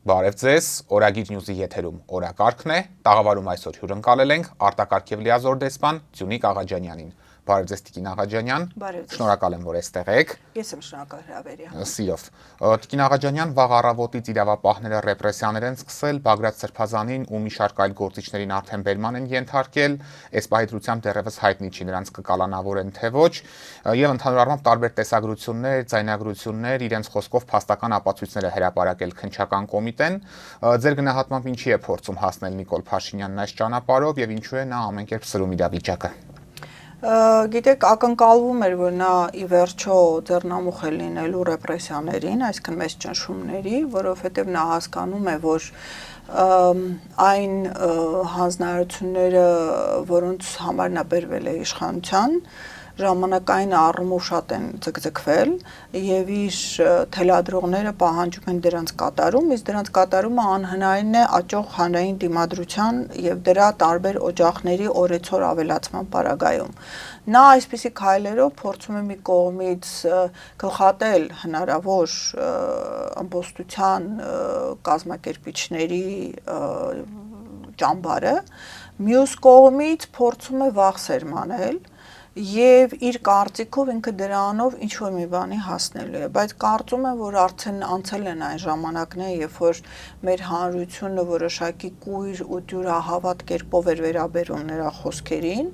Բարև ձեզ, Օրագիր Նյուզի եթերում օրակարգն է, տաղավարում այսօր հյուրընկալել ենք արտակարգ եւ լիազոր դեսպան Ձյունիկ Աղաջանյանին։ Բարև ձեզ Տիկին Աղաջանյան, շնորհակալ եմ, որ այստեղ եք։ Ես եմ շնորհակալ հրավերի։ Սիրով։ Տիկին Աղաջանյան, վաղ առավոտից իրավապահները ռեպրեսիաներ են սկսել, Բագրատ Սրբազանին ու մի շարք այլ գործիչներին արդեն բերման են ենթարկել, այս պահեդրությամբ դեռևս հայտնի չի նրանց կկալանավորեն թե ոչ, եւ ընդհանուր առմամբ տարբեր տեսագրություններ, ձայնագրություններ, իրենց խոսքով փաստական ապացույցներ է հրապարակել քննչական կոմիտեն։ Ձեր գնահատմամբ ինչի է փորձում հասնել Նիկոլ Փաշինյանն այս ճանապարհով եւ ինչու է նա ամենքերբ սրում իրավիճակը։ Գիտեք, ակնկալվում էր, որ նա ի վերջո ձեռնամուխ է լինելու ռեպրեսիաներին, այսինքն մեծ ճնշումների, որովհետև նա հասկանում է, որ այն հանձնարարությունները, որոնց համար նա բերվել է իշխանության, ժամանակային առումով շատ են ձգձգվել եւ իր թելադրողները պահանջում են դրանց կատարում, իսկ դրանց կատարումը անհնարին է աճող հանրային դիմադրության եւ դրա տարբեր օջախների օրեցօր ավելացման պարագայում։ Նա այսպիսի քայլերով փորձում է մի կողմից գլխատել հնարավոր ամբողջության կազմակերպիչների ճամբարը, մյուս կողմից փորձում է վաղ սերմանել եւ իր կարծիքով ինքը դրանով ինչ որ մի բանի հասնելու է, բայց կարծում եմ, որ արդեն անցել են այն ժամանակները, երբ որ մեր հանրությունը որոշակի կույր ու դյուրահավատ կերպով էր վերաբերում նրա խոսքերին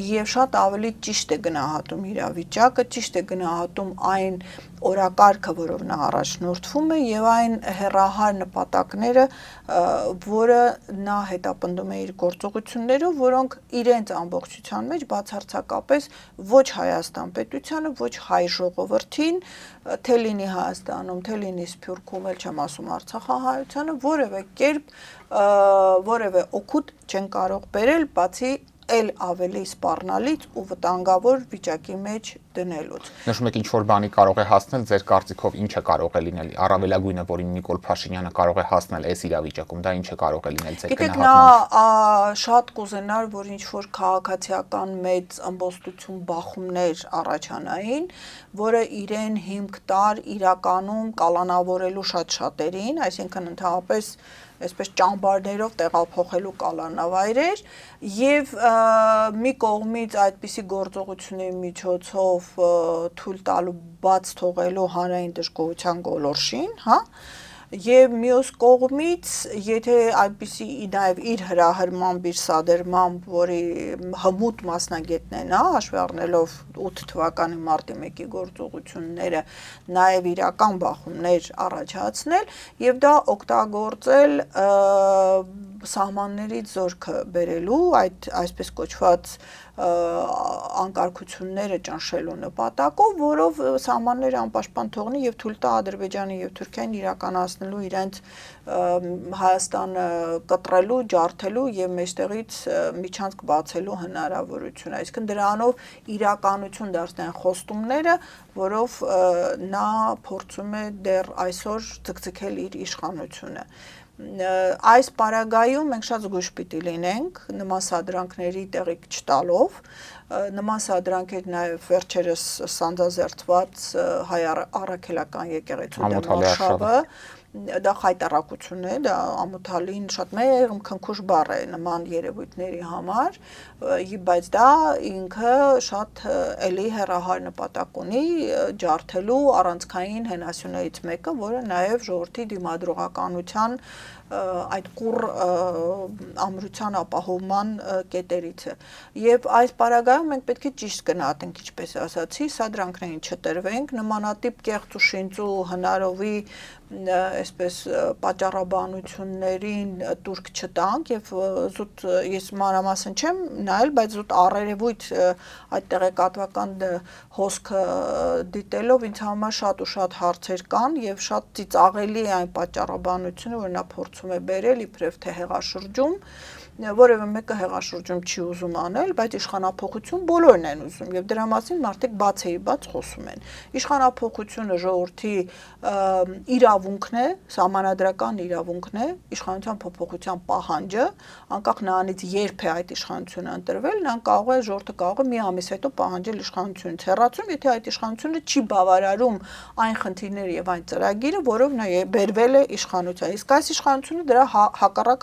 եւ շատ ավելի ճիշտ է գնահատում իրավիճակը, ճիշտ է գնահատում այն օրակարգը, որով նա առաջնորդվում է եւ այն հերահար նպատակները, որը նա հետապնդում է իր գործողություններով, որոնք իրենց ամբողջության մեջ բացարձակապես ոչ Հայաստան պետությանը, ոչ հայ ժողովրդին, թե լինի Հայաստանում, թե լինի Սփյուռքում, էլ չեմ ասում Արցախահայությանը, որևէ կերպ որևէ օգուտ չեն կարող բերել, բացի էլ ավելի սպառնալից ու վտանգավոր վիճակի մեջ դնելուց։ Նշում եք ինչ որ բանի կարող է հասնել, ձեր կարծիքով ինչը կարող է լինել, առավելագույնը, որին Նիկոլ Փաշինյանը կարող է հասնել այս իրավիճակում, դա ինչը կարող է լինել ձեր գնահատմամբ։ Գիտեք, նա շատ կուզենար, որ ինչ որ քաղաքացիական մեծ ամբողջություն բախումներ առաջանային, որը իրեն հիմք տար իրականում կալանավորելու շատ-շատերին, այսինքն ընդհանրապես այսպես ճամբարներով տեղափոխելու կալանավայրեր եւ մի կողմից այդպիսի գործողությունների միջոցով թույլ տալու բաց թողելու հանրային դժգոհության գոլորշին, հա, եւ մյուս կողմից, եթե այդպիսի նաեւ իր հրահրմամբ, իր սադրմամբ, որի հմուտ մասնագետն է նա, հաշվի առնելով 8 թվականի մարտի 1-ի գործողությունները, նաեւ իրական բախումներ առաջացնել եւ դա օգտագործել սահմաններից զորքը բերելու, այդ այսպես կոչված անկարգությունները ճնշելու նպատակով, որով սահմանները անպաշտպան թողնի եւ թույլ տա Ադրբեջանի եւ Թուրքիային իրականացնելու իրենց Հայաստանը կտրելու, ջարդելու եւ մեջտեղից միջանցք բացելու հնարավորություն, այսինքն դրանով իրականություն դարձնեն խոստումները, որով նա փորձում է դեռ այսօր ձգձգել իր իշխանությունը։ Այս պարագայում մենք շատ զգույշ պիտի լինենք նման սադրանքների տեղիք չտալով, նման սադրանքեր նաև վերջերս սանձազերծված հայ առաքելական եկեղեցու դեմ արշավը, դա խայտարակություն է, դա ամոթալին շատ մեղմ քնքուշ բառ է նման երևույթների համար, բայց դա ինքը շատ էլի հեռահար նպատակ ունի ջարդելու առանցքային հենասյուներից մեկը, որը նաև ժողովրդի դիմադրողականության այդ կուռ ամրության ապահովման կետերից է։ Եվ այս պարագայում մենք պետք է ճիշտ գնահատենք, ինչպես ասացի, սադրանքներին չտրվենք, նմանատիպ կեղծ ու շինծու հնարովի այսպես պատճառաբանություններին տուրք չտանք եւ զուտ ես մանրամասն չեմ նայել, բայց զուտ առերևույթ այդ տեղեկատվական հոսքը դիտելով ինձ համար շատ ու շատ հարցեր կան եւ շատ ծիծաղելի է այն պատճառաբանությունը, որ նա փորձում է բերել իբրև թե հեղաշրջում որևէ մեկը հեղաշրջում չի ուզում անել, բայց իշխանափոխություն բոլորն են ուզում եւ դրա մասին մարդիկ բաց խոսում են։ Իշխանափոխությունը ժողովրդի իրավունքն է, սահմանադրական իրավունքն է, իշխանության փոփոխության պահանջը, անկախ նրանից երբ է այդ իշխանությունը ընտրվել, նա կարող է ժողովուրդը կարող է մի ամիս հետո պահանջել իշխանությունից հեռացում, եթե այդ իշխանությունը չի բավարարում այն խնդիրները եւ այն ծրագիրը, որով նա բերվել է իշխանության։ Իսկ այս իշխանությունը դրա հակառակ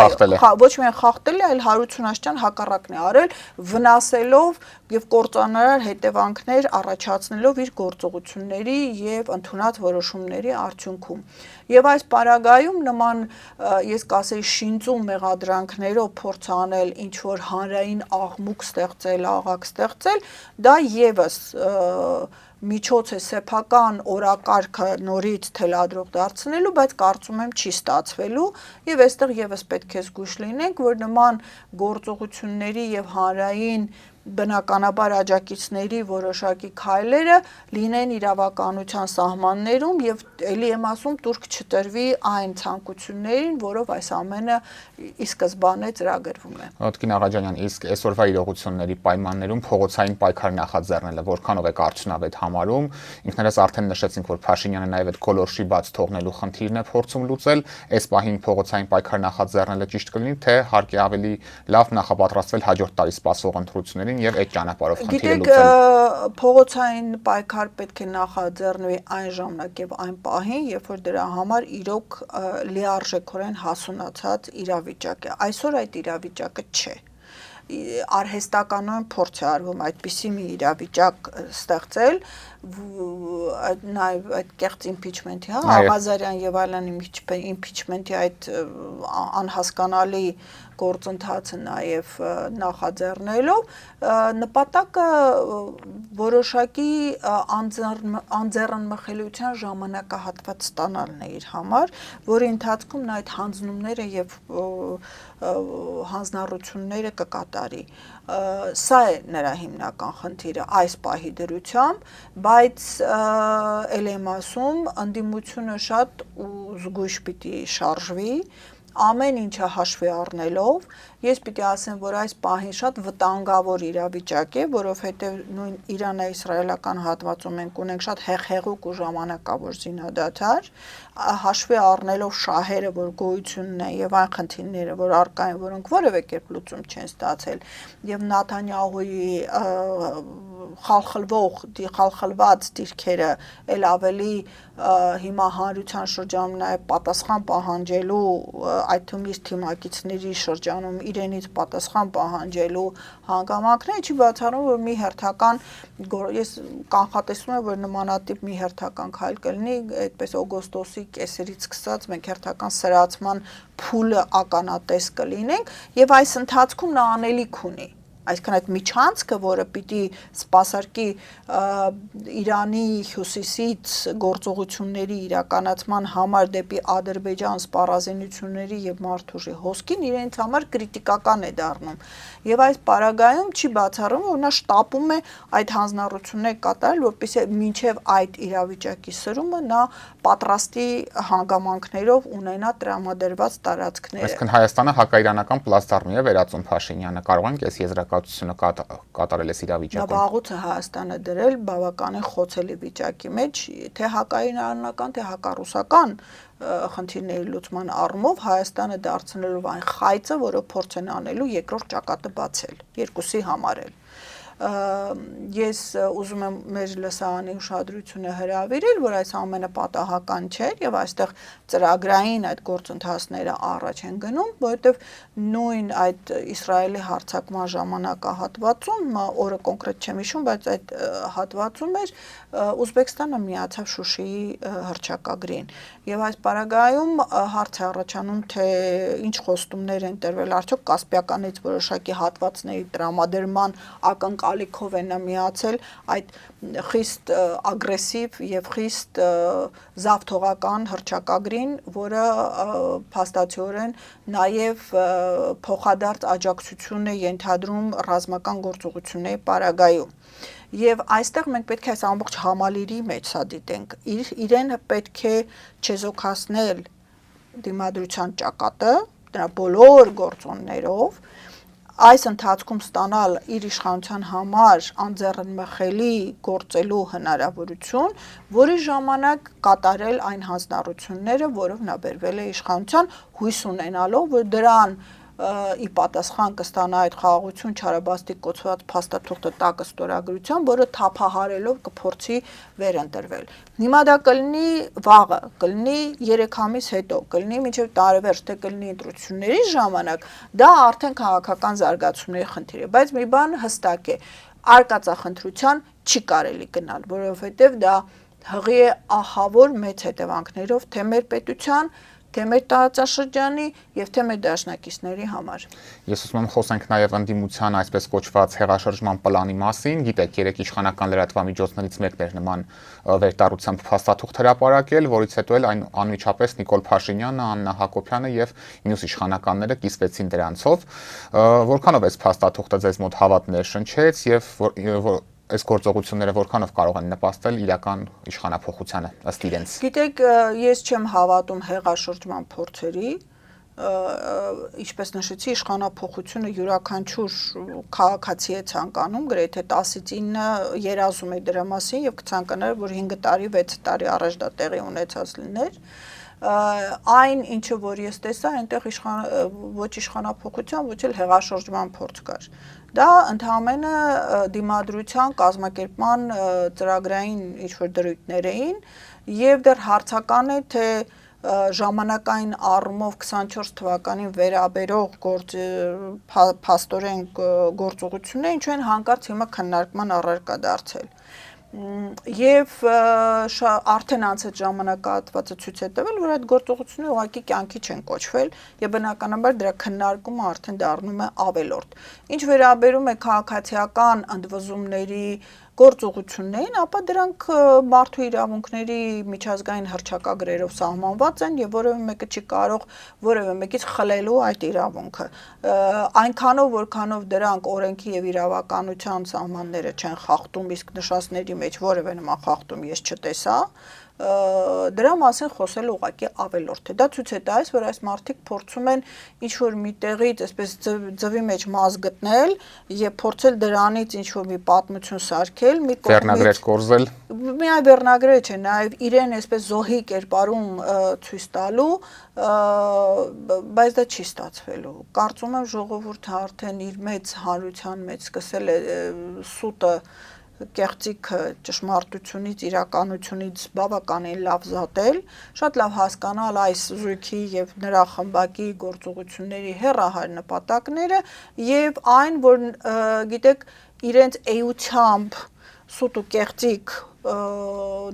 ոչ միայն խախտել է, այլ հարությունաշճան հակառակն է արել, վնասելով եւ կործանարար հետևանքներ առաջացնելով իր գործողությունների եւ ընդունած որոշումների արդյունքում։ Եվ այս պարագայում նման ես կասեի շինծու մեղադրանքներով փորձ անել ինչ որ հանրային աղմուկ ստեղծել, աղաղակ ստեղծել, դա եւս միջոց է սեփական օրակարգը նորից թելադրող դարձնելու, բայց կարծում եմ չի ստացվելու եւ այստեղ եւս պետք է զգույշ լինենք, որ նման գործողությունների եւ հանրային բնականաբար աջակիցների որոշակի քայլերը լինեն իրավականության սահմաններում եւ ելի եմ ասում տուրք չտրվի այն ցանկություններին, որով այս ամենը ի սկզբանե ծրագրվում է։ Տիկին Աղաջանյան, իսկ այսօրվա իրողությունների պայմաններում փողոցային պայքար նախաձեռնելը որքանով է արդյունավետ համարում։ Ինքներս արդեն նշեցինք, որ Փաշինյանը նաեւ այդ գոլորշի բաց թողնելու խնդիրն է փորձում լուծել, այս պահին փողոցային պայքար նախաձեռնելը ճիշտ կլինի, թե հարկի ավելի լավ նախապատրաստվել հաջորդ տարի սպասող ընտրություններին եւ այդ ճանապարհով խնդիրը լուծել։ Գիտեք, փողոցային պայքար պետք է նախաձեռնվի այն ժամանակ եւ այն պահին, երբ որ դրա համար իրոք լիարժեքորեն հասունացած իրավիճակ է։ Այսօր այդ իրավիճակը չէ։ Արհեստականորեն փորձ է արվում այդպիսի մի իրավիճակ ստեղծել, նաեւ այդ կեղծ իմպիչմենթի, Աղազարյան եւ այլն իմպիչմենթի այդ անհասկանալի գործընթացը նաեւ նախաձեռնելով նպատակը որոշակի անձեռնմխելիության ժամանակահատված ստանալն է իր համար, որի ընթացքում նա այդ հանձնումները եւ հանձնառությունները կկատարի։ Սա է նրա հիմնական խնդիրը այս պահի դրությամբ, բայց ել եմ ասում, ընդդիմությունը շատ զգույշ պիտի շարժվի, ամեն ինչը հաշվի առնելով, ես պիտի ասեմ, որ այս պահին շատ վտանգավոր իրավիճակ է, որովհետև նույն Իրано-իսրայելական հատվածում մենք ունենք շատ հեղուկ ու ժամանակավոր զինադադար, հաշվի առնելով շահերը, որ գոյություն ունեն եւ այն խնդիրները, որ առկա են, որոնք որևէ կերպ լուծում չեն ստացել, եւ Նաթանյահուի խալխլված դիրքերը ել ավելի հիմա հանրության շրջանում նաեւ պատասխան պահանջելու այդ թվում թիմակիցների շրջանում իրենից պատասխան պահանջելու հանգամանքները չի բացառում, որ մի հերթական ես կանխատեսում եմ, որ նմանատիպ մի հերթական քայլ կլինի, այդպես օգոստոսի կեսերից սկսած մենք հերթական սրացման փուլը ականատես կլինենք եւ այս ընթացքում նա անելիք ունի։ Այսինքն այդ միջանցքը, որը պիտի սպասարկի Իրանի հյուսիսից գործողությունների իրականացման համար դեպի Ադրբեջան սպառազինությունների եւ մարդուժի հոսքին, իրենց համար կրիտիկական է դառնում։ Եվ այս պարագայում չի բացառում, որ նա շտապում է այդ հանձնառությունները կատարել, որպեսզի մինչեւ այդ իրավիճակի սրումը նա պատրաստի հանգամանքներով ունենա տրամադրված տարածքները։ Այսինքն Հայաստանը հակաիրանական պլաստարմի է վերածում Փաշինյանը, կարող ենք այս եզրակացությունը կատարել այս իրավիճակում։ Նա վաղուց է Հայաստանը դրել բավականին խոցելի վիճակի մեջ, թե հակաիրանական, թե հակառուսական խնդիրների լուծման առումով Հայաստանը դարձնելով այն խայծը, որը փորձ են անելու երկրորդ ճակատը բացել, երկուսի համար էլ։ Ես ուզում եմ մեր լսարանի ուշադրությունը հրավիրել, որ այս ամենը պատահական չէ եւ այստեղ ծրագրային այդ գործընթացները առաջ են գնում, որովհետեւ նույն այդ Իսրայելի հարձակման ժամանակահատվածում, օրը կոնկրետ չեմ հիշում, բայց այդ հատվածում էր Ուզբեկստանը միացավ Շուշիի հռչակագրին եւ այս պարագայում հարց է առաջանում, թե ինչ խոստումներ են տրվել, արդյոք Կասպիականից որոշակի հատվածների տրամադրման ակնկալիքով են միացել այդ խիստ ագրեսիվ եւ խիստ զավթողական հռչակագրին, որը փաստացիորեն նաեւ փոխադարձ աջակցություն է ենթադրում ռազմական գործողությունների պարագայում։ Եվ այստեղ մենք պետք է այս ամբողջ համալիրի մեջ սա դիտենք, իրեն պետք է չեզոքացնել դիմադրության ճակատը, նրա բոլոր գործոններով այս ընթացքում ստանալ իր իշխանության համար անձեռնմխելի գործելու հնարավորություն, որի ժամանակ կատարել այն հանձնառությունները, որով նա բերվել է իշխանության, հույս ունենալով, որ դրան ի պատասխան կստանա այդ խաղաղություն չարաբաստիկ կոչված փաստաթուղթը տակը ստորագրության, որը թափահարելով կփորձի վերընտրվել։ Հիմա դա կլինի վաղը, կլինի 3 ամիս հետո, կլինի մինչև տարեվերջ, թե կլինի ընտրությունների ժամանակ, դա արդեն քաղաքական զարգացումների խնդիր է, բայց մի բան հստակ է, արկածախնդրության չի կարելի գնալ, որովհետև դա հղի է ահավոր մեծ հետևանքներով թե մեր պետության, թե մեր տարածաշրջանի եւ թե մեր դաշնակիցների համար։ Ես ուզում եմ խոսենք նաև ընդդիմության այսպես կոչված հեղաշրջման պլանի մասին։ Գիտեք, երեք իշխանական լրատվամիջոցներից մեկն էր նման վերտառությամբ փաստաթուղթ հրապարակել, որից հետո էլ անմիջապես Նիկոլ Փաշինյանը, Աննա Հակոբյանը եւ մյուս իշխանականները կիսվեցին դրանցով։ Որքանով այս փաստաթուղթը ձեզ մոտ հավատ ներշնչեց եւ այս գործողությունները որքանով կարող են նպաստել իրական իշխանափոխությանը ըստ իրենց։ Գիտեք, ես չեմ հավատում հեղաշրջման փորձերի, ինչպես նշեցի, իշխանափոխությունը յուրաքանչյուր քաղաքացի է ցանկանում, գրեթե 10-ից 9 երազում է դրա մասին եւ կցանկանար, որ 5 տարի, 6 տարի առաջ դա տեղի ունեցած լիներ։ Այն ինչը որ ես տեսա, այնտեղ ոչ իշխանափոխության, ոչ էլ հեղաշրջման փորձ կար։ Դա ընդհանրապես դիմադրության կազմակերպման ծրագրային ինչ-որ դրույթներ էին եւ դեռ հարցական է թե ժամանակային առումով 24 թվականին վերաբերող փաստորեն գործողությունները ինչու են հանկարծ հիմա քննարկման առարկա դարձել։ Եվ արդեն անցած ժամանակահատվածը ցույց է տվել, որ այդ գործողությունները ուղղակի կյանքի չեն կոչվել եւ բնականաբար դրա քննարկումը արդեն դառնում է ավելորդ։ Ինչ վերաբերում է քաղաքացիական ընդվզումների գործողություններին, ապա դրանք մարդու իրավունքների միջազգային հռչակագրերով սահմանված են եւ որևէ մեկը չի կարող որևէ մեկից խլելու այդ իրավունքը։ Այնքանով որքանով դրանք օրենքի եւ իրավականության սահմանները չեն խախտում, իսկ նշածների մեջ որևէ նման խախտում ես չտեսա, դրա մասին խոսել ուղղակի ավելորդ է։ Դա ցույց է տալիս, որ այս մարդիկ փորձում են ինչ-որ մի տեղից, այսպես ձվի մեջ մազ գտնել եւ փորձել դրանից ինչ-որ մի պատմություն սարքել, մի վերնագրեր կորզել։ Միայն վերնագրերը չէ, նաեւ իրեն այսպես զոհի կերպարում ցույց տալու, բայց դա չի ստացվելու։ Կարծում եմ ժողովուրդը արդեն իր մեծ հանրության մեջ սկսել է սուտը կեղծիքը ճշմարտությունից, իրականությունից բավականին լավ զատել, շատ լավ հասկանալ այս զույգի եւ նրա խմբակի գործողությունների հեռահար նպատակները եւ այն, որ գիտեք, իրենց էությամբ սուտ ու կեղծիք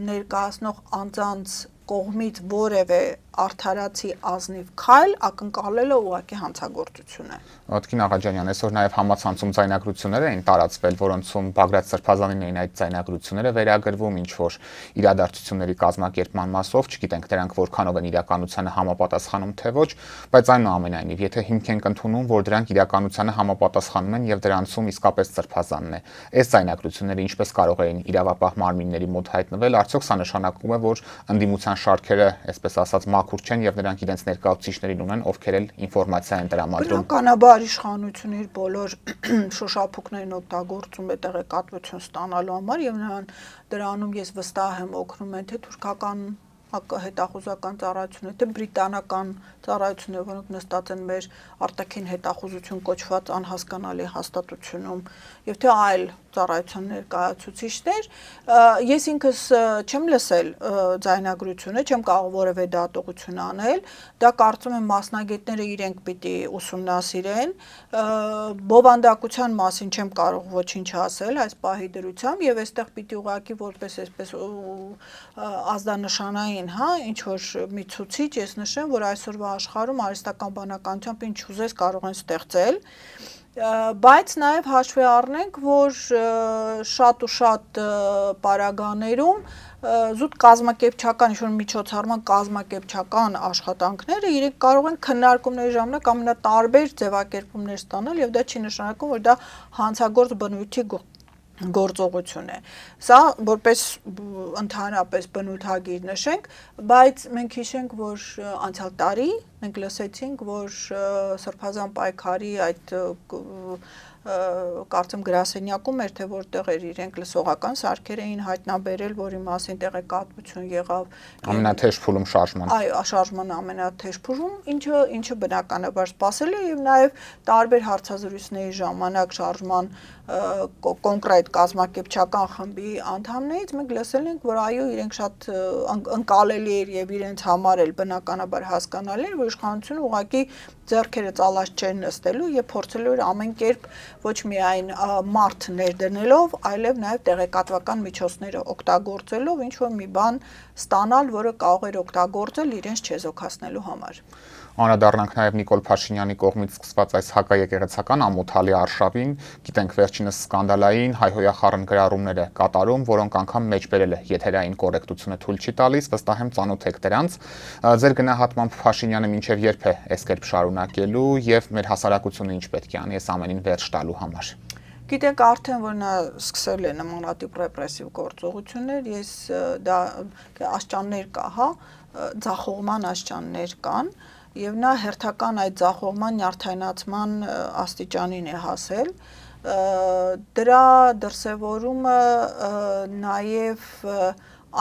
ներկայացնող անձանց կողմից որևէ արդարացի ազնիվ քայլ ակնկալելը ուղղակի հանցագործություն է։ Տիկին Աղաջանյան, այսօր նաև համացանցում ձայնագրություններ էին տարածվել, որոնցում Բագրատ Սրբազանին էին այդ ձայնագրությունները վերագրվում, ինչ որ իրադարձությունների կազմակերպման մասով, չգիտենք դրանք որքանով են իրականությանը համապատասխանում թե ոչ, բայց այնուամենայնիվ, եթե հիմք ենք ընդունում, որ դրանք իրականությանը համապատասխանում են եւ դրանցում իսկապես Սրբազանն է, այս ձայնագրությունները ինչպես կարող էին իրավապահ մարմինների մոտ հայտնվել, արդյոք սա նշանակում է, որ ընդդիմության շարքերը, այսպես ասած, մաքուր չեն եւ նրանք իրենց ներկայացուցիչներին ունեն, ովքեր էլ ինֆորմացիա են տրամադրում։ Բնականաբար իշխանությունը իր բոլոր շոշափուկներին օգտագործում է տեղեկատվություն ստանալու համար եւ դրանում ես վստահ եմ օգնում են թե թուրքական հետախուզական ծառայությունը, թե բրիտանական ծառայությունները, որոնք նստած են մեր արտաքին հետախուզություն կոչված անհասկանալի հաստատությունում, եւ թե այլ ծառայության ներկայացուցիչներ, ես ինքս չեմ լսել ձայնագրությունը, չեմ կարող որևէ դատողություն անել, դա կարծում եմ մասնագետները իրենք պիտի ուսումնասիրեն, բովանդակության մասին չեմ կարող ոչինչ ասել այս պահի դրությամբ եւ այստեղ պիտի ուղղակի որպես այսպես ազդանշանային, հա, ինչ որ մի ցուցիչ ես նշեմ, որ այսօրվա աշխարհում արհեստական բանականությամբ ինչ ուզես կարող են ստեղծել, բայց նաև հաշվի առնենք, որ շատ ու շատ պարագաներում զուտ կազմակերպչական ինչ-որ միջոցառման կազմակերպչական աշխատանքները իրենք կարող են քննարկումների ժամանակ ամենատարբեր ձևակերպումներ ստանալ եւ դա չի նշանակում, որ դա հանցագործ բնույթի գործողություն է։ Սա որպես ընդհանրապես բնութագիր նշենք, բայց մենք հիշենք, որ անցյալ տարի մենք լսեցինք, որ Սրբազան պայքարի այդ կարծեմ գրասենյակում էր, թե որտեղ էր իրենք լսողական սարքեր էին հայտնաբերել, որի մասին տեղեկատվություն եղավ ամենաթեժ փուլում շարժման։ Այո, շարժման ամենաթեժ փուլում, ինչը բնականաբար սպասել է եւ նաեւ տարբեր հարցազրույցների ժամանակ շարժման կոնկրետ կազմակերպչական խմբի անդամներից մենք լսել ենք, որ այո, իրենք շատ ընկալելի էր եւ իրենց համար էլ բնականաբար հասկանալի էր, որ իշխանությունը ուղղակի ձեռքերը ծալած չեն նստելու եւ փորձելու էր ամեն կերպ ոչ միայն մարդ ներդնելով, այլև նաեւ տեղեկատվական միջոցները օգտագործելով ինչ որ մի բան ստանալ, որը կարող էր օգտագործել իրենց չեզոքացնելու համար։ Անդրադառնանք նաև Նիկոլ Փաշինյանի կողմից սկսված այս հակաեկեղեցական ամոթալի արշավին, գիտենք վերջինս սկանդալային հայհոյախառն գրառումներ է կատարում, որոնք անգամ մեջբերել է եթերային կորեկտությունը թույլ չի տալիս, վստահ եմ ծանոթ եք դրանց։ Ձեր գնահատմամբ Փաշինյանը մինչև երբ է այս կերպ շարունակելու եւ մեր հասարակությունը ինչ պետք է անի այս ամենին վերջ տալու համար։ Գիտենք արդեն, որ նա սկսել է նմանատիպ ռեպրեսիվ գործողություններ, ես դա աշճաններ կա, հա, ձախողման աշճաններ կան, եւ նա հերթական այդ ձախողման նյարդայնացման աստիճանին է հասել։ Դրա դրսևորումը նաեւ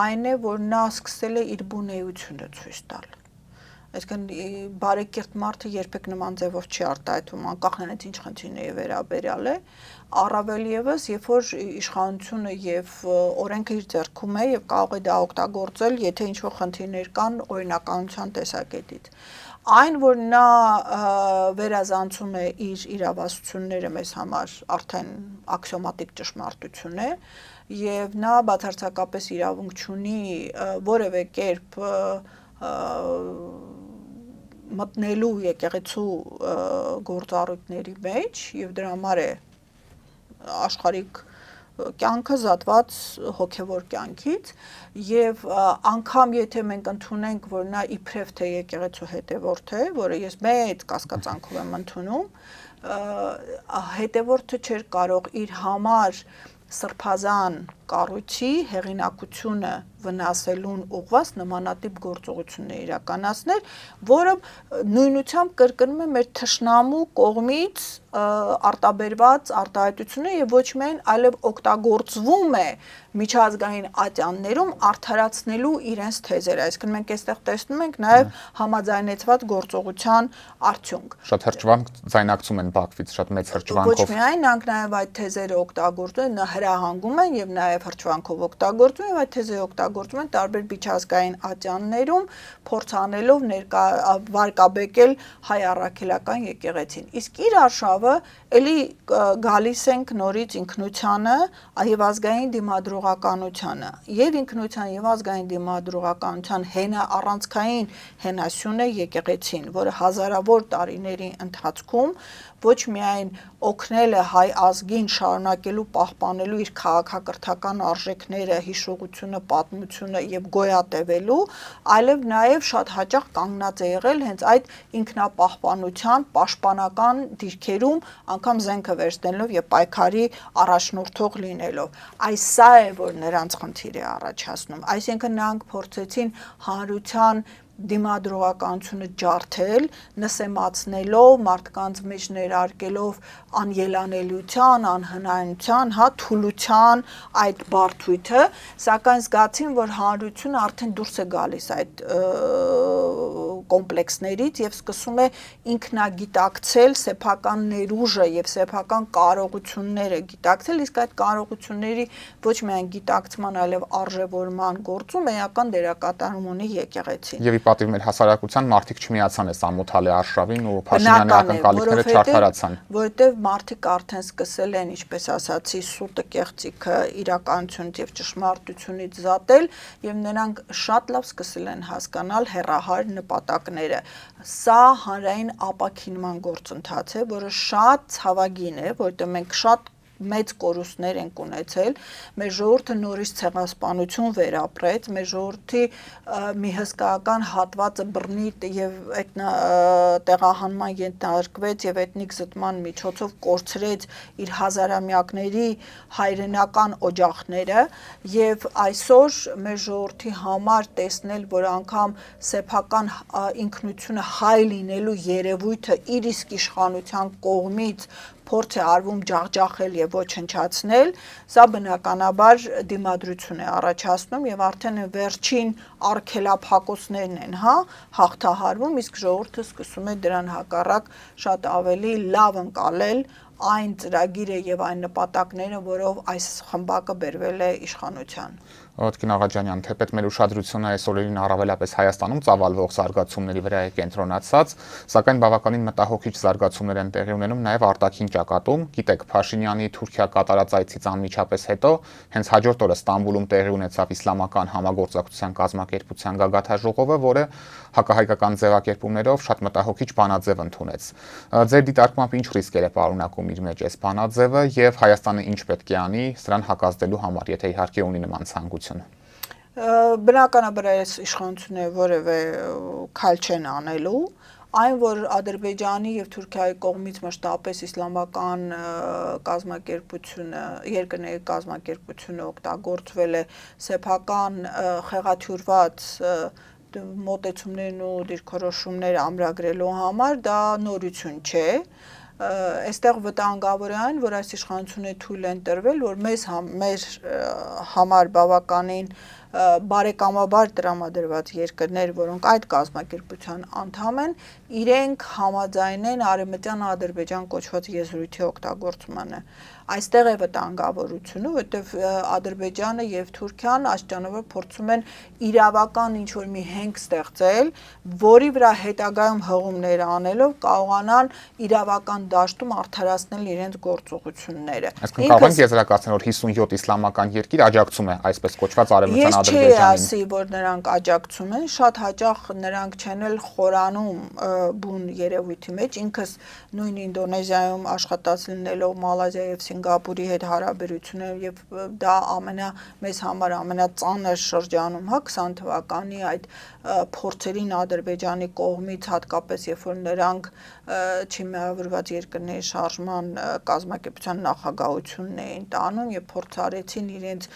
այն է, որ նա սկսել է իր բունեությունը ցույց տալ։ Այսինքն բարեկիրթ մարդը երբեք նման ձևով չի արտահայտվում, անկախ նրանից ինչ խնդիրների վերաբերյալ է, առավել եւս, երբ որ իշխանությունը եւ օրենքը իր ձեռքում է եւ կարող է դա օգտագործել, եթե ինչ-որ խնդիրներ կան օրինականության տեսակետից։ Այն, որ նա վերազանցում է իր իրավասությունները մեզ համար արդեն աքսիոմատիկ ճշմարտություն է եւ նա բացարձակապես իրավունք չունի որևէ կերպ մտնելու եկեղեցու գործառույթների մեջ եւ դրա համար է աշխարհիկ կյանքը զատված հոգևոր կյանքից եւ անգամ եթե մենք ընդունենք, որ նա իբրև թե եկեղեցու հետևորդ է, որը ես մեծ կասկածանքով եմ ընդունում, հետևորդը չէր կարող իր համար սրբազան կառույցի հեղինակությունը վնասելուն ուղղված նմանատիպ գործողություններ իրականացնել, որը նույնությամբ կրկնում է մեր թշնամու կողմից արտաբերված արտահայտությունը եւ ոչ միայն այլև օգտագործվում է միջազգային ատյաններում արդարացնելու իրենց թեզերը, այսինքն մենք այստեղ տեսնում ենք նաեւ համաձայնեցված գործողության արդյունք։ Շատ հրճվանք ձայնակցում են Բաքվից, շատ մեծ հրճվանքով։ Ոչ միայն նրանք նաեւ այդ թեզերը օգտագործում են, հրահանգում են եւ նաեւ հրճվանքով օգտագործում եւ այդ թեզերը օգտագործում են տարբեր միջազգային ատյաններում, փորձանելով վարկաբեկել հայ առաքելական եկեղեցին։ Իսկ իր արշավը էլի գալիս ենք նորից ինքնությանը եւ ազգային դիմադրողականությանը եւ ինքնության եւ ազգային դիմադրողականության առանցքային հենասյուն է եկեղեցին, որը հազարավոր տարիների ընթացքում ոչ միայն օգնել է հայ ազգին շարունակելու պահպանելու իր քաղաքակրթական արժեքները, հիշողությունը, պատմությունը եւ գոյատևելու, այլև նաեւ շատ հաճախ կանգնած է եղել հենց այդ ինքնապահպանության պաշտպանական դիրքերում, անգամ զենքը վերցնելով եւ պայքարի առաջնորդող լինելով։ Այս սա է, որ նրանց խնդիր է առաջացնում։ Այսինքն նրանք փորձեցին հանրության դիմադրողականությունը ջարդել, նսեմացնելով, մարդկանց մեջ ներարկելով անելանելիության, անհնայության, թուլության այդ բարդույթը, սակայն զգացին, որ հանրությունը արդեն դուրս է գալիս այդ կոմպլեքսներից եւ սկսում է ինքնագիտակցել սեփական ներուժը եւ սեփական կարողությունները գիտակցել, իսկ այդ կարողությունների ոչ միայն գիտակցման, այլև արժևորման գործում էական դերակատարում ունի եկեղեցին։ Եվ ի պատիվ մեր հասարակության մարդիկ չմիացան այս ամոթալի արշավին ու Փաշինյանի ակնկալիքները չարդարացան։ Որովհետեւ մարդիկ արդեն սկսել են, ինչպես ասացի, սուտը կեղծիքը իրականությունից եւ ճշմարտությունից զատել եւ նրանք շատ լավ սկսել են հասկանալ հեռահար նպատակները։ Սա հանրային ապաքինման գործընթաց է, որը շատ ցավագին է, որտեղ մենք շատ մեծ կորուստներ ենք ունեցել, մեր ժողովուրդը նորից ցեղասպանություն վերապրեց, մեր ժողովրդի մի հսկայական հատվածը բռնի եւ տեղահանման ենթարկվեց եւ էթնիկ զտման միջոցով կորցրեց իր հազարամյակների հայրենական օջախները եւ այսօր մեր ժողովրդի համար տեսնել, որ անգամ սեփական ինքնությունը հայ լինելու երևույթը իր իսկ իշխանության կողմից փորձ է արվում ջախջախել եւ ոչնչացնել, սա բնականաբար դիմադրություն է առաջացնում եւ արդեն վերջին արգելափակոցներն են, հաղթահարվում, իսկ ժողովուրդը սկսում է դրան հակառակ շատ ավելի լավ ընկալել այն ծրագիրը եւ այն նպատակները, որով այս խմբակը բերվել է իշխանության։ Ոտքին Աղաջանյան, թեպետ մեր ուշադրությունը այս օրերին առավելապես Հայաստանում ծավալվող զարգացումների վրա է կենտրոնացած, սակայն բավականին մտահոգիչ զարգացումներ են տեղի ունենում նաև արտաքին ճակատում։ Գիտեք, Փաշինյանի Թուրքիա կատարած այցից անմիջապես հետո հենց հաջորդ օրը Ստամբուլում տեղի ունեցավ Իսլամական համագործակցության կազմակերպության գագաթաժողովը, որը հակահայկական ձևակերպումներով շատ մտահոգիչ բանաձև ընդունեց։ Ձեր դիտարկմամբ ինչ ռիսկեր է պարունակում իր մեջ այս բանաձևը եւ Հայաստանը ինչ պետք է անի սրան հակազդելու համար, եթե իհարկե ունի նման ցանկություն։ Բնականաբար այս իշխանությունները որևէ քայլ չեն անելու, այն որ Ադրբեջանի եւ Թուրքիայի կողմից մշտապես իսլամական կազմակերպությունը, երկրների կազմակերպությունը օգտագործվել է սեփական խեղաթյուրված մոտեցումներն ու դիրքորոշումներ ամրագրելու համար, դա նորություն չէ։ Այստեղ վտանգավոր է այն, որ այս իշխանությունը թույլ են տրվել, որ մեր համար բավականին բարեկամաբար տրամադրված երկրներ, որոնք այդ կազմակերպության անդամ են, իրենք համաձայնեն Արևմտյան Ադրբեջան կոչված եզրույթի օգտագործմանը։ Այստեղ է վտանգավորությունը, որտեղ Ադրբեջանը եւ Թուրքիան աշճանավոր փորձում են իրավական ինչ-որ մի հենք ստեղծել, որի վրա հետագայում հղումներ անելով կարողանան իրավական դաշտում արդարացնել իրենց գործողությունները։ Այսինքն կարող ենք եզրակացնել, որ 57 իսլամական երկիր աջակցում է այսպես կոչված Արևմտյան Ադրբեջանին։ Ես չի ասի, որ նրանք աջակցում են, շատ հաճախ նրանք չեն էլ խորանում բուն երևույթի մեջ, ինքս նույն Ինդոնեզիայում աշխատած լինելով Մալազիա եւ Սինգապուրի հետ հարաբերություններ եւ դա մեզ համար ամենածանր շրջանում 20 թվականի այդ փորձերին Ադրբեջանի կողմից հատկապես երբ որ նրանք չմիավորված երկրների շարժման կազմակերպության նախագահությունն էին տանում եւ փորձարեցին իրենց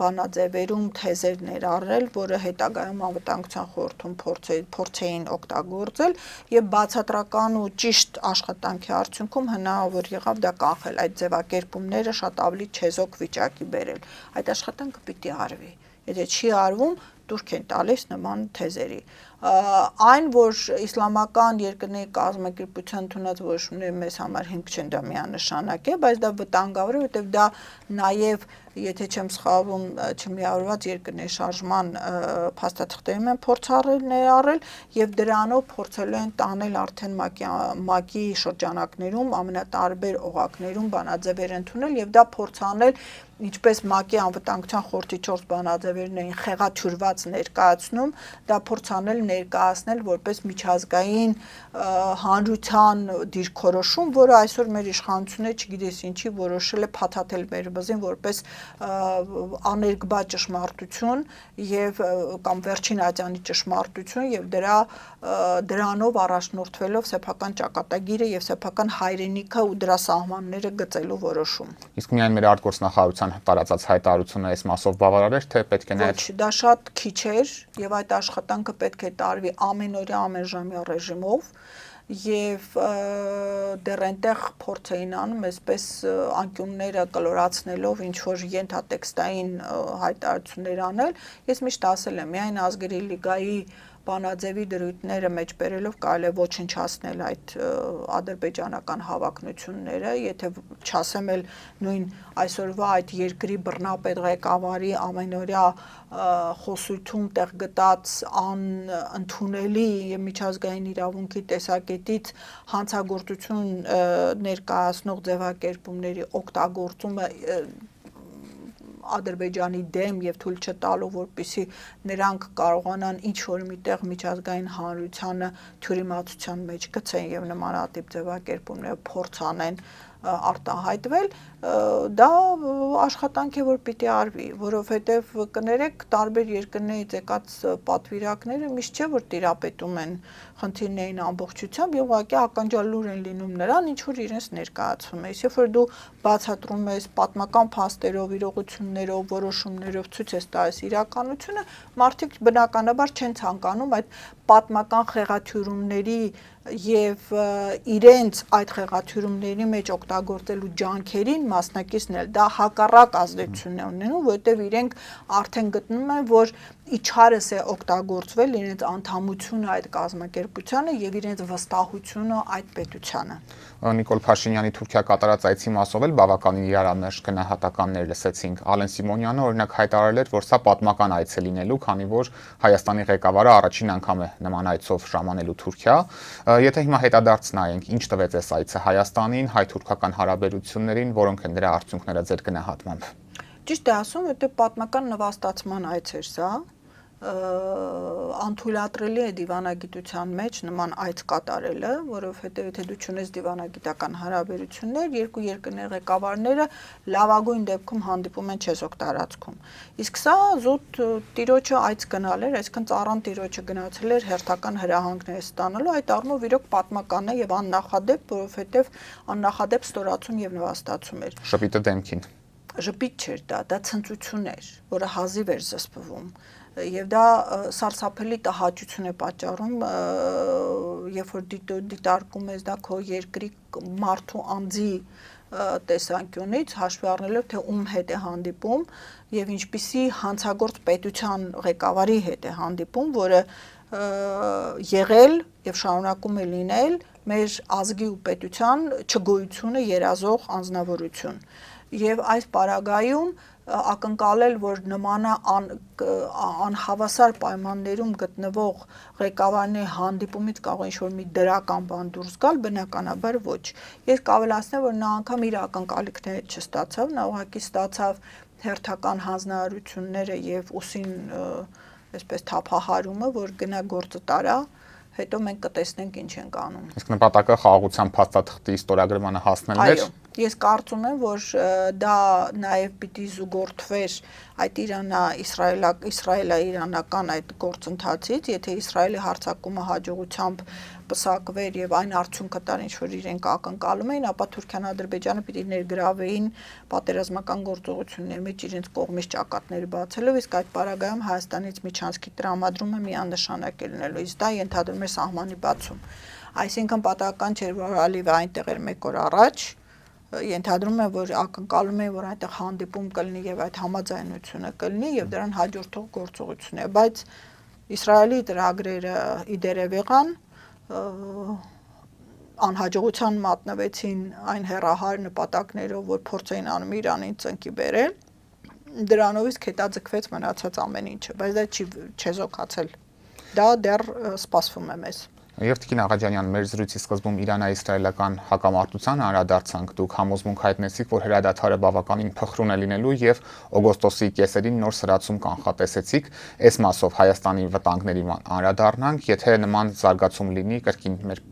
բանաձևերում թեզեր ներառել, որը հետագայում անվտանգության խորհրդում փորձ էին օգտագործել եւ բացատրական ու ճիշտ աշխատանքի արդյունքում հնարավոր եղավ դա կանխել, այդ ձևակերպումները շատ ավելի չեզոք վիճակի բերել։ Այդ աշխատանքը պիտի արվի։ Եթե չի արվում, դուրք են տալիս նման թեզերի։ Այն, որ իսլամական երկրների կազմակերպության ընդունած որոշումները մեզ համար հիմք չեն, դա միանշանակ է, բայց դա վտանգավոր է, որտեղ դա նաև, եթե չեմ սխալվում, չմիավորված երկրների շարժման փաստաթղթերում են փորձառել ներառել եւ դրանով փորձելու են տանել արդեն ՄԱԿ-ի շրջանակներում ամենատարբեր օղակներում բանաձևեր ընդունել եւ դա փորձանել ինչպես ՄԱԿ-ի անվտանգության խորհրդի 4 բանաձևերն էին խեղաթյուրված ներկայացնում, դա փորձանել ներկայացնել որպես միջազգային հանրության դիրքորոշում, որը այսօր մեր իշխանությունները չգիտես ինչի որոշել է փաթաթել մեր բզին որպես աներկբա ճշմարտություն եւ կամ վերջին ատյանի ճշմարտություն եւ դրանով առաջնորդվելով սեփական ճակատագիրը եւ սեփական հայրենիքը ու դրա սահմանները գծելու որոշում։ Իսկ միայն մեր արտգործնախարարության տարածած հայտարարությունը այս մասով բավարար էր, թե պետք է նաև Ոչ, դա շատ քիչ էր եւ այդ աշխատանքը պետք է տարվի ամենօրյա ամենժամյա ռեժիմով եւ դեռ այնտեղ փորձ էին անում այսպես անկյունները կլորացնելով ինչ որ ենթատեքստային հայտարարություններ անել։ Ես միշտ ասել եմ, միայն ազգերի լիգայի բանաձևի դրույթները մեջ բերելով կարելի է ոչնչացնել այդ ադրբեջանական հավակնությունները, եթե չասեմ էլ նույն այսօրվա այդ երկրի բռնապետ ղեկավարի ամենօրյա խոսույթում տեղ գտած անընդունելի եւ միջազգային իրավունքի տեսակետից հանցագործություն ներկայացնող ձևակերպումների օգտագործումը Ադրբեջանի դեմ եւ թույլ չտալու, որպեսզի նրանք կարողանան ինչ որ միտեղ միջազգային հանրությանը թյուրիմացության մեջ գցեն եւ նմանատիպ ձևակերպումները փորձ անեն արտահայտվել, դա աշխատանք է, որ պիտի արվի, որովհետև կներեք տարբեր երկրներից եկած պատվիրակները միշտ չէ որ տիրապետում են խնդիրներին ամբողջությամբ եւ ուղղակի ականջալուր են լինում նրան, ինչ որ իրենց ներկայացում է։ Երբ որ դու բացատրում ես պատմական փաստերով, իրողություններով, որոշումներով ցույց ես տալիս իրականությունը, մարդիկ բնականաբար չեն ցանկանում այդ պատմական խեղաթյուրումների եւ իրենց այդ խեղաթյուրումների մեջ օգտագործելու ջանքերին մասնակիցն էլ դա հակառակ ազդեցություն է ունենում, որովհետեւ իրենք արդեն գտնում են, որ իչարս է օգտագործվել իրենց անդամությունը այդ կազմակերպությանը եւ իրենց վստահությունը այդ պետությանը։ Նիկոլ Փաշինյանի Թուրքիա կատարած այցի մասով էլ բավականին իրարամերժ գնահատականներ լսեցինք։ Ալեն Սիմոնյանը օրինակ հայտարարել էր, որ սա պատմական այց է լինելու, քանի որ Հայաստանի ղեկավարը առաջին անգամ է նման այցով ժամանելու Թուրքիա։ Եթե հիմա հետադարձ նայենք, ինչ տվեց այս այցը Հայաստանին, հայ-թուրքական հարաբերություններին, որոնք են դրա արդյունքները ձեր գնահատմամբ։ Ճիշտ է ասում, որտեղ պատմական նվաստացման այց էր սա, անթույլատրելի է դիվանագիտության մեջ նման այց կատարելը, որովհետև եթե դու չունես դիվանագիտական հարաբերություններ, երկու երկրների ղեկավարները լավագույն դեպքում հանդիպում են չեզոք տարածքում։ Իսկ սա զուտ տիրոջը այց գնալ էր, այսինքն ծառան տիրոջը գնացել էր հերթական հրահանգներ ստանալու, այդ առումով իրոք պատմական է եւ աննախադեպ, որովհետև աննախադեպ ստորացում եւ նվաստացում էր։ Շփիտը դեմքին։ Ժպիտ չէր դա ցնծություն էր, որը հազիվ էր զսպվում եւ դա սարսափելի տհաճություն է պատճառում, երբ որ դիտարկում ես դա քո երկրի մարդու անձի տեսանկյունից, հաշվի առնելով թե ում հետ է հանդիպում եւ ինչպիսի հանցագործ պետության ղեկավարի հետ է հանդիպում, որը եղել եւ շարունակում է լինել մեր ազգի ու պետության չգոյությունը երազող անձնավորություն։ Եվ այս պարագայում ակնկալել, որ նմանա անհավասար պայմաններում գտնվող ղեկավարների հանդիպումից կարող ինչ-որ մի դրական բան դուրս գալ, բնականաբար ոչ։ Ես կավելացնեմ, որ նա անգամ իր ակնկալիքները չստացավ, նա ուղղակի ստացավ հերթական հանձնարարությունները եւ ուսին այսպես թափահարումը, որ գնա գործը տարա, հետո մենք կտեսնենք ինչ ենք անում։ Իսկ նպատակը խաղաղության փաստաթղթի ստորագրմանը հասնելն էր։ Այո, ես կարծում եմ, որ դա նաև պիտի զուգորդվեր այդ Իսրայելա-իրանական այդ գործընթացից, եթե Իսրայելի հարձակումը հաջողությամբ պսակվեր եւ այն արդյունքը տար, ինչ որ իրենք ակնկալում էին, ապա Թուրքիան, Ադրբեջանը պիտի ներգրավեին պատերազմական գործողությունների մեջ իրենց կողմից ճակատները բացելով, իսկ այդ պարագայում Հայաստանից միջանցքի տրամադրումը միանշանակ է լինելու, իսկ դա ենթադրում է սահմանի բացում։ Այսինքն պատահական չէր, որ Ալիևը այնտեղ էր մեկ օր առաջ, ենթադրում է, որ ակնկալում է, որ այնտեղ հանդիպում կլինի եւ այդ համաձայնությունը կլինի եւ դրան հաջորդող գործողություն է, բայց Իսրայելի ծրագրերը իդերև եղան, անհաջողության մատնվեցին այն հեռահար նպատակներով, որ փորձ էին անում Իրանին ծնկի բերել, դրանով իսկ հետաձգվեց մնացած ամեն ինչը, բայց դա չի չեզոքացել, դա դեռ սպասվում է մեզ։ Եվ Տիկին Աղաջանյան, մեր զրույցի սկզբում Իրանա-իսրայելական հակամարտության անդրադարձանք, դուք համոզմունք հայտնեցիք, որ հրադադարը բավականին փխրուն է լինելու եւ օգոստոսի կեսերին նոր սրացում կանխատեսեցիք, այս մասով Հայաստանի վտանգների անդրադառնանք, եթե նման զարգացում լինի, կրկին մեր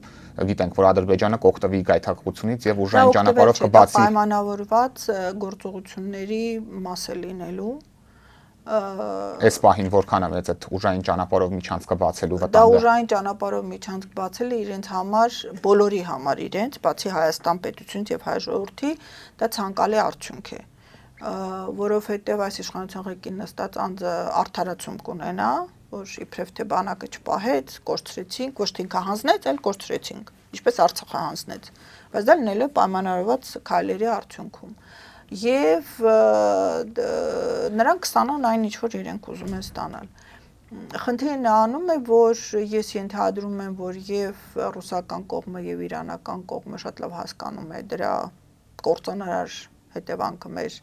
գիտենք, որ Ադրբեջանը կօգտվի գայթակղությունից եւ ուժային ճանապարհով կբացի պայմանավորված գործողությունների մաս է լինելու։ Այս պահին որքան է մեծ այդ ուժային ճանապարհով միջանցքը բացելու վտանգը։ Դա ուժային ճանապարհով միջանցք բացելը իրենց համար, բոլորի համար իրենց, բացի Հայաստան պետությունից եւ հայ ժողովրդի, դա ցանկալի արդյունք է, որովհետեւ այս իշխանության ղեկին նստած անձը արդարացում կունենա, որ իբրև թե բանակը չպահեց, կորցրեցինք, ոչ թե ինքը հանձնեց, այլ կորցրեցինք, ինչպես Արցախը հանձնեց, բայց դա լինելու է պայմանավորված քայլերի արդյունքում։ Եվ նրանք կստանան այն ինչ որ իրենք ուզում են ստանալ։ Խնդիրը նրանում է, որ ես ենթադրում եմ, որ եւ ռուսական կողմը եւ իրանական կողմը շատ լավ հասկանում է դրա կործանարար հետևանքը մեր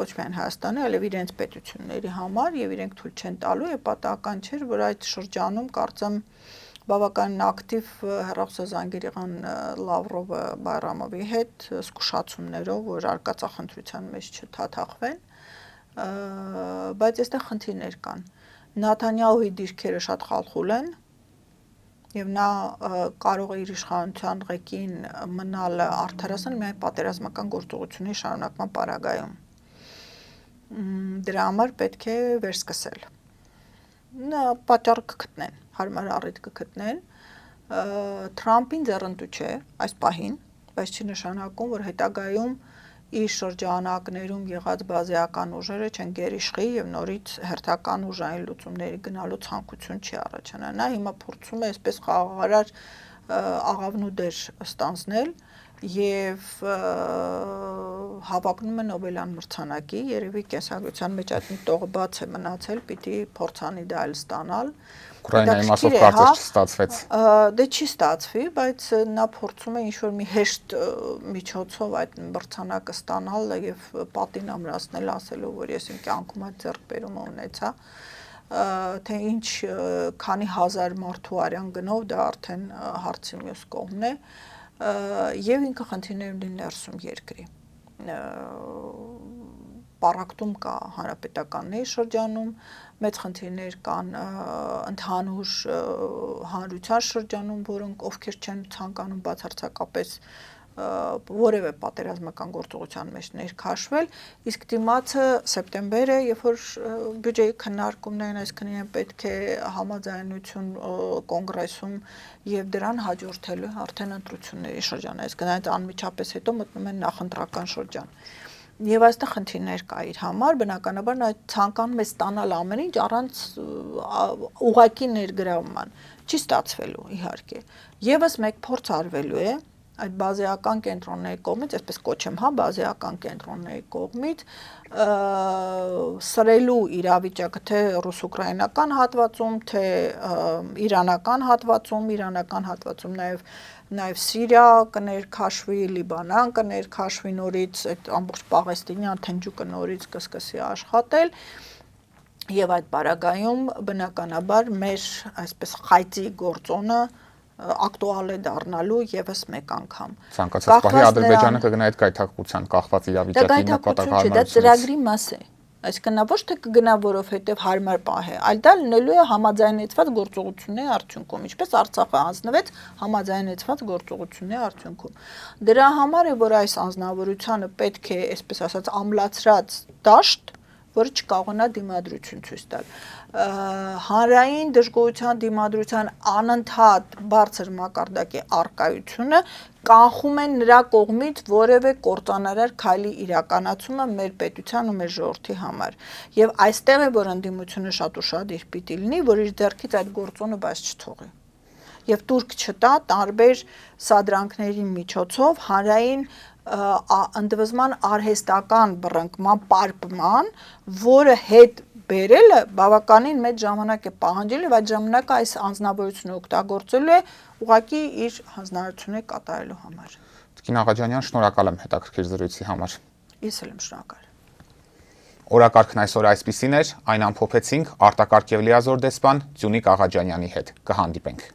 ոչ միայն Հայաստանի, այլև իրենց պետությունների համար եւ իրենք թույլ չեն տալու եւ պատահական չէ, որ այդ շրջանում կարծեմ բավականին ակտիվ հեռախոսազանգեր եղան Լավրովը Բայրամովի հետ զգուշացումներով, որ արկածախնդրության մեջ չթաթախվեն, բայց այստեղ խնդիրներ կան։ Նաթանյահուի դիրքերը շատ խալխուլ են, եւ նա կարող է իր իշխանության ղեկին մնալ արդարացնել միայն պատերազմական գործողությունների շարունակման պարագայում։ Դրա համար պետք է վերսկսել։ Նա պատճառ կգտնեն, հարմար առիթ կգտնեն։ Թրամփին ձեռնտու չէ այս պահին, բայց չի նշանակում, որ հետագայում իր շրջանակներում եղած բազեական ուժերը չեն գերիշխի եւ նորից հերթական ուժային լուծումների գնալու ցանկություն չի առաջանա։ Նա հիմա փորձում է այսպես խաղաղարար աղավնու դեր ստանձնել եւ հավակնում է Նոբելյան մրցանակի, երևի կենսագրության մեջ այդ մի տողը բաց է մնացել, պիտի փորձանի դա էլ ստանալ։ Ուկրաինայի մասով կարծես չստացվեց։ Դե չի ստացվի, բայց նա փորձում է ինչ-որ մի հեշտ միջոցով այդ մրցանակը ստանալ եւ պատին ամրացնել, ասելով, որ ես իմ կյանքում այդ ձեռքբերումը ունեցա, թե ինչ քանի հազար մարդու արյան գնով դա արդեն հարցի մյուս կողմն է, եւ ինքը խնդիրներ ունի ներսում երկրի։ Պարակտում կա հանրապետականների շրջանում, մեծ խնդիրներ կան ընդհանուր հանրության շրջանում, որոնք ովքեր չեն ցանկանում բացարձակապես որևէ պատերազմական գործողության մեջ ներքաշվել, իսկ դիմացը սեպտեմբեր է, երբ որ բյուջեի քննարկումներն այսքանին պետք է համաձայնություն կոնգրեսում եւ դրան հաջորդելու արդեն ընտրությունների շրջան, այսինքն այդ անմիջապես հետո մտնում են նախընտրական շրջան։ Եվ այստեղ խնդիրներ կա իր համար, բնականաբար նա ցանկանում է ստանալ ամեն ինչ առանց ուղղակի ներգրավման, չի ստացվելու իհարկե։ Եվս մեկ փորձ արվելու է այդ բազեական կենտրոնների կողմից, այսպես կոչեմ, հա, բազեական կենտրոնների կողմից սրելու իրավիճակը թե ռուս-ուկրաինական հատվածում, թե իրանական հատվածում նաև Սիրիա կներքաշվի, Լիբանան կներքաշվի նորից, այդ ամբողջ Պաղեստինյան թնջուկը նորից կսկսի աշխատել եւ այդ պարագայում բնականաբար մեր այսպես խայծի գործոնը ակտուալ է դառնալու եւս մեկ անգամ։ Ցանկացած պահի Ադրբեջանը կգնա այդ գայթակղության կախված իրավիճակի նկատակ դա ծրագրի մաս է։ Այսինքն նա ոչ թե կգնա, որովհետև հարմար պահ է, այլ դա լինելու է համաձայնեցված գործողությունների արդյունքում, ինչպես Արցախը հանձնվեց համաձայնեցված գործողությունների արդյունքում։ Դրա համար է, որ այս անձնավորությանը պետք է, այսպես ասած, ամլացրած դաշտ, որը չկարողանա դիմադրություն ցույց տալ։ Հանրային դժգոհության դիմադրության անընդհատ բարձր մակարդակի արկայությունը կանխում են նրա կողմից որևէ կործանարար քայլի իրականացումը մեր պետության ու մեր ժողովրդի համար։ Եվ այստեղ է, որ ընդդիմությունը շատ ուշադիր պիտի լինի, որ իր ձեռքից այդ գործոնը բաց չթողի։ Եվ տուրք չտա տարբեր սադրանքների միջոցով հանրային ընդվզման արհեստական բռնկման պարպման, որը հետ բերելը բավականին մեծ ժամանակ է պահանջել եւ այդ ժամանակը այս անձնավորությունը օգտագործելու է ուղղակի իր հանձնարարությունները կատարելու համար։ Տիկին Աղաջանյան, շնորհակալ եմ հետաքրքիր զրույցի համար։ Ես էլ եմ շնորհակալ։ Օրակարգն այսօր այսպիսին էր, այն ամփոփեցինք արտակարգ եւ լիազոր դեսպան Ձյունիկ Աղաջանյանի հետ։ Կհանդիպենք։